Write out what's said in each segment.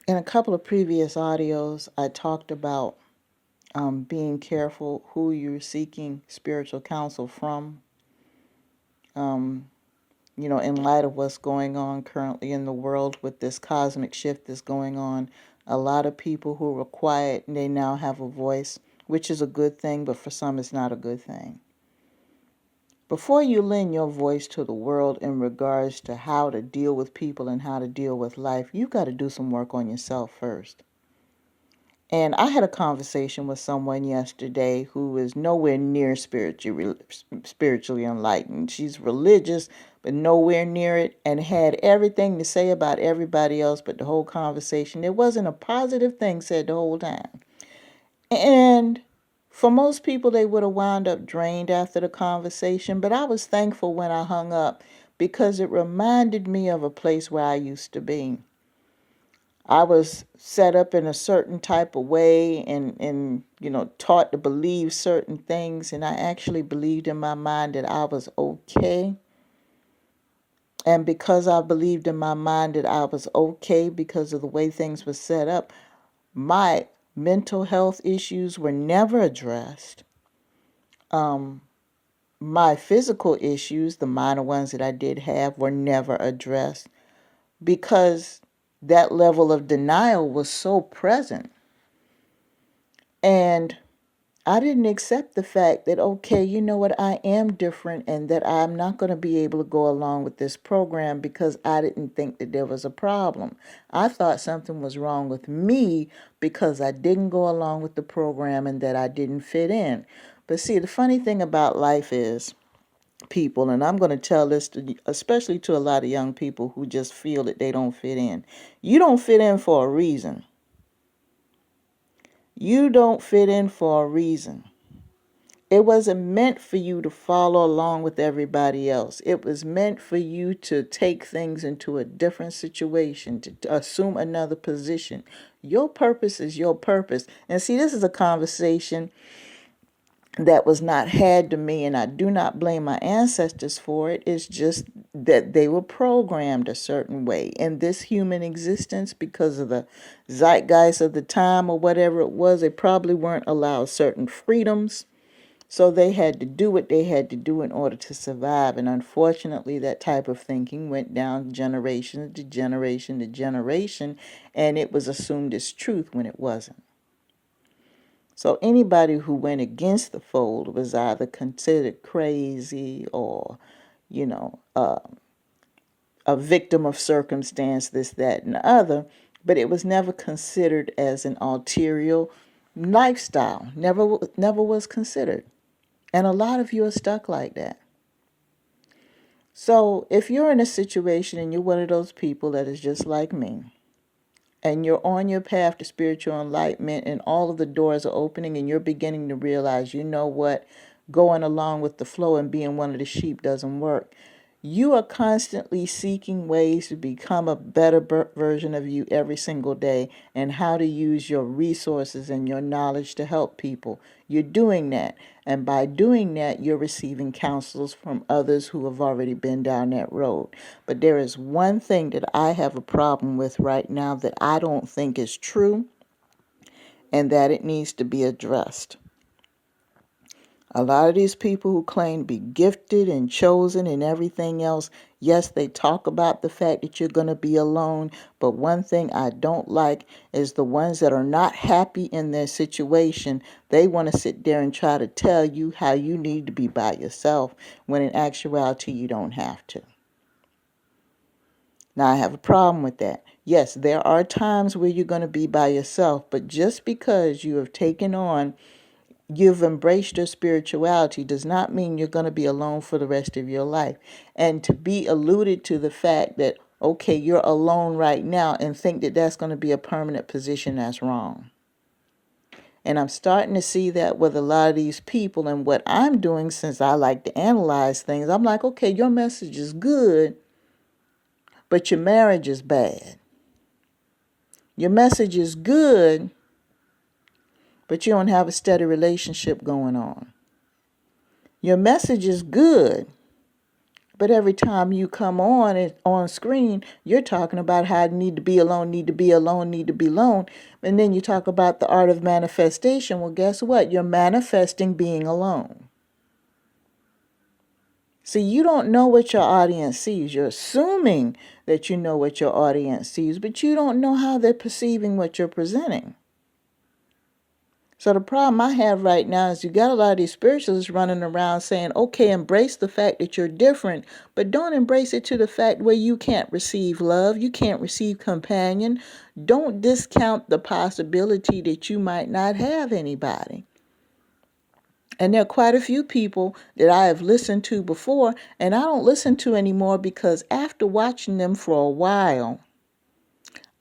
In a couple of previous audios, I talked about being careful who you're seeking spiritual counsel from. Um, in light of what's going on currently in the world with this cosmic shift that's going on, a lot of people who were quiet, they now have a voice, which is a good thing, but for some it's not a good thing. Before you lend your voice to the world in regards to how to deal with people and how to deal with life, you've got to do some work on yourself first. And I had a conversation with someone yesterday who is nowhere near spiritually enlightened. She's religious, but nowhere near it, and had everything to say about everybody else, but the whole conversation, there wasn't a positive thing said the whole time. And for most people, they would have wound up drained after the conversation, but I was thankful when I hung up because it reminded me of a place where I used to be. I was set up in a certain type of way and taught to believe certain things, and I actually believed in my mind that I was okay. And because I believed in my mind that I was okay because of the way things were set up, my mental health issues were never addressed. My physical issues, the minor ones that I did have, were never addressed because that level of denial was so present. And I didn't accept the fact that, okay, you know what, I am different and that I'm not going to be able to go along with this program because I didn't think that there was a problem. I thought something was wrong with me because I didn't go along with the program and that I didn't fit in. But see, the funny thing about life is, people, and I'm going to tell this especially to a lot of young people who just feel that they don't fit in. You don't fit in for a reason. You don't fit in for a reason. It wasn't meant for you to follow along with everybody else. It was meant for you to take things into a different situation, to assume another position. Your purpose is your purpose. And see, this is a conversation that was not had to me, and I do not blame my ancestors for it. It's just that they were programmed a certain way in this human existence because of the zeitgeist of the time or whatever it was. They probably weren't allowed certain freedoms. So they had to do what they had to do in order to survive. And unfortunately, that type of thinking went down generation to generation to generation, and it was assumed as truth when it wasn't. So anybody who went against the fold was either considered crazy or, you know, uh, a victim of circumstance, this, that, and the other. But it was never considered as an ulterior lifestyle. Never was considered. And a lot of you are stuck like that. So if you're in a situation and you're one of those people that is just like me, and you're on your path to spiritual enlightenment and all of the doors are opening and you're beginning to realize, you know what, going along with the flow and being one of the sheep doesn't work. You are constantly seeking ways to become a better version of you every single day and how to use your resources and your knowledge to help people. You're doing that. And by doing that, you're receiving counsels from others who have already been down that road. But there is one thing that I have a problem with right now that I don't think is true, and that it needs to be addressed. A lot of these people who claim to be gifted and chosen and everything else, yes, they talk about the fact that you're going to be alone. But one thing I don't like is the ones that are not happy in their situation. They want to sit there and try to tell you how you need to be by yourself, when in actuality you don't have to. Now, I have a problem with that. Yes, there are times where you're going to be by yourself, but just because you've embraced your spirituality does not mean you're going to be alone for the rest of your life. And to be alluded to the fact that, okay, you're alone right now and think that that's going to be a permanent position, that's wrong. And I'm starting to see that with a lot of these people. And what I'm doing, since I like to analyze things, I'm like, okay, your message is good, but your marriage is bad. Your message is good, but you don't have a steady relationship going on. Your message is good, But every time you come on screen, you're talking about how I need to be alone, need to be alone, need to be alone. And then you talk about the art of manifestation. Well, guess what? You're manifesting being alone. See, you don't know what your audience sees. You're assuming that you know what your audience sees, but you don't know how they're perceiving what you're presenting. So the problem I have right now is you got a lot of these spiritualists running around saying, okay, embrace the fact that you're different, but don't embrace it to the fact where you can't receive love, you can't receive companion. Don't discount the possibility that you might not have anybody. And there are quite a few people that I have listened to before, and I don't listen to anymore because after watching them for a while,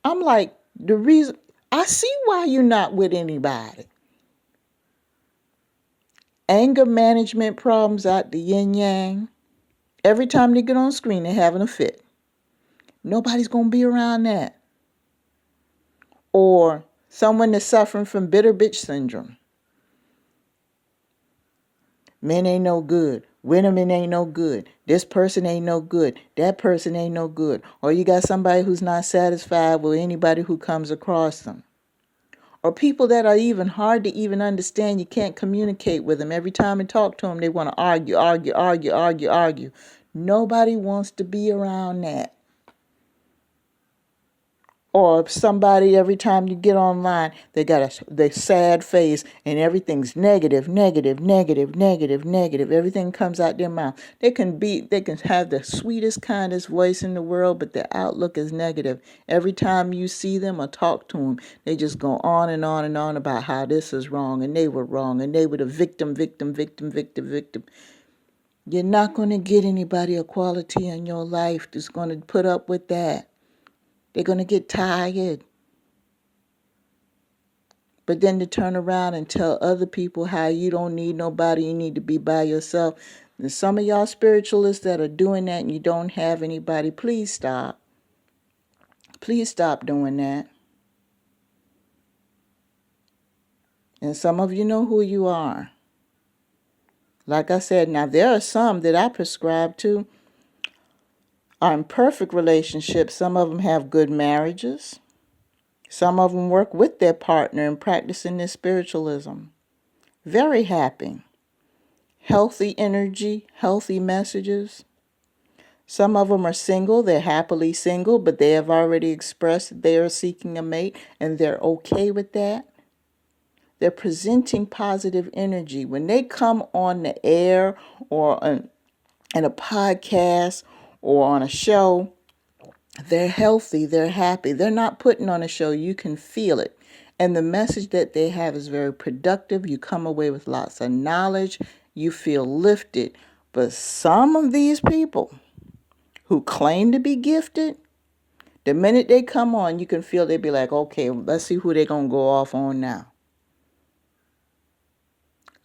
I'm like, the reason, I see why you're not with anybody. Anger management problems out the yin yang. Every time they get on screen, they're having a fit. Nobody's going to be around that. Or someone that's suffering from bitter bitch syndrome. Men ain't no good. Women ain't no good. This person ain't no good. That person ain't no good. Or you got somebody who's not satisfied with anybody who comes across them. Or people that are even hard to even understand. You can't communicate with them. Every time you talk to them, they want to argue. Nobody wants to be around that. Or somebody, every time you get online, they got the sad face and everything's negative. Everything comes out their mouth. They can have the sweetest, kindest voice in the world, but their outlook is negative. Every time you see them or talk to them, they just go on and on about how this is wrong and they were wrong and they were the victim. You're not going to get anybody of quality in your life that's going to put up with that. They're going to get tired. But then to turn around and tell other people how you don't need nobody, you need to be by yourself. And some of y'all spiritualists that are doing that and you don't have anybody, please stop. Please stop doing that. And some of you know who you are. Like I said, now there are some that I prescribe to are in perfect relationships. Some of them have good marriages. Some of them work with their partner in practicing their spiritualism. Very happy. Healthy energy, healthy messages. Some of them are single. They're happily single, but they have already expressed that they are seeking a mate, and they're okay with that. They're presenting positive energy. When they come on the air or in a podcast or on a show, they're healthy, they're happy. They're not putting on a show. You can feel it. And the message that they have is very productive. You come away with lots of knowledge. You feel lifted. But some of these people who claim to be gifted, the minute they come on, you can feel they be like, okay, let's see who they're going to go off on now.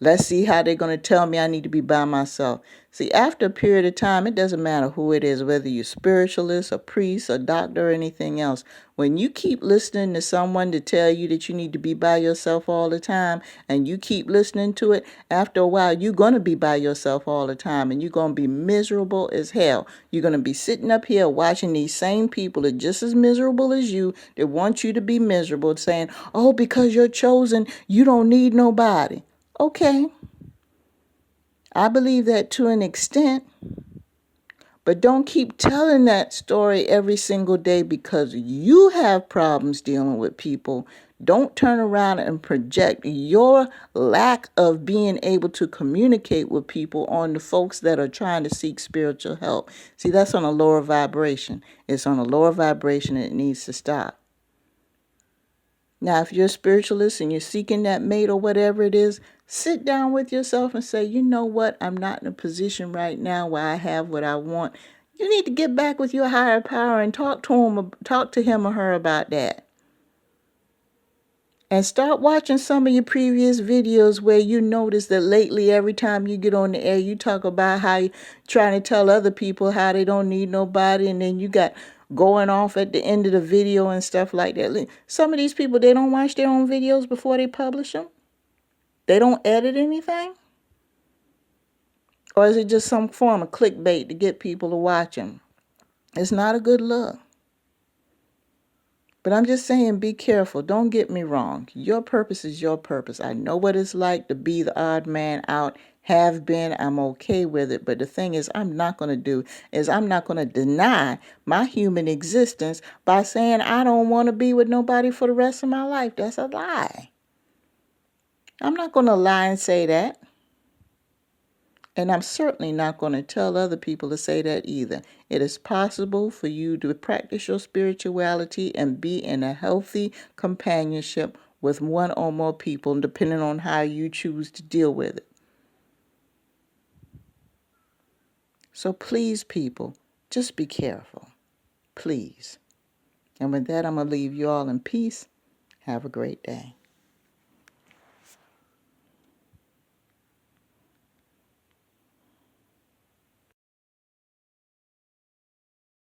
Let's see how they're going to tell me I need to be by myself. See, after a period of time, it doesn't matter who it is, whether you're spiritualist, a priest, a doctor, or anything else. When you keep listening to someone to tell you that you need to be by yourself all the time, and you keep listening to it, after a while, you're going to be by yourself all the time, and you're going to be miserable as hell. You're going to be sitting up here watching these same people that are just as miserable as you, that want you to be miserable, saying, oh, because you're chosen, you don't need nobody. Okay, I believe that to an extent, but don't keep telling that story every single day because you have problems dealing with people. Don't turn around and project your lack of being able to communicate with people on the folks that are trying to seek spiritual help. See, that's on a lower vibration. It's on a lower vibration and it needs to stop. Now, if you're a spiritualist and you're seeking that mate or whatever it is, sit down with yourself and say, you know what? I'm not in a position right now where I have what I want. You need to get back with your higher power and talk to him or her about that. And start watching some of your previous videos where you notice that lately every time you get on the air, you talk about how you're trying to tell other people how they don't need nobody, and then you got going off at the end of the video and stuff like that. Some of these people, they don't watch their own videos before they publish them. They don't edit anything. Or is it just some form of clickbait to get people to watch him? It's not a good look. But I'm just saying, be careful. Don't get me wrong. Your purpose is your purpose. I know what it's like to be the odd man out. Have been. I'm okay with it. But the thing is, I'm not going to deny my human existence by saying I don't want to be with nobody for the rest of my life. That's a lie. I'm not going to lie and say that. And I'm certainly not going to tell other people to say that either. It is possible for you to practice your spirituality and be in a healthy companionship with one or more people, depending on how you choose to deal with it. So please, people, just be careful. Please. And with that, I'm going to leave you all in peace. Have a great day.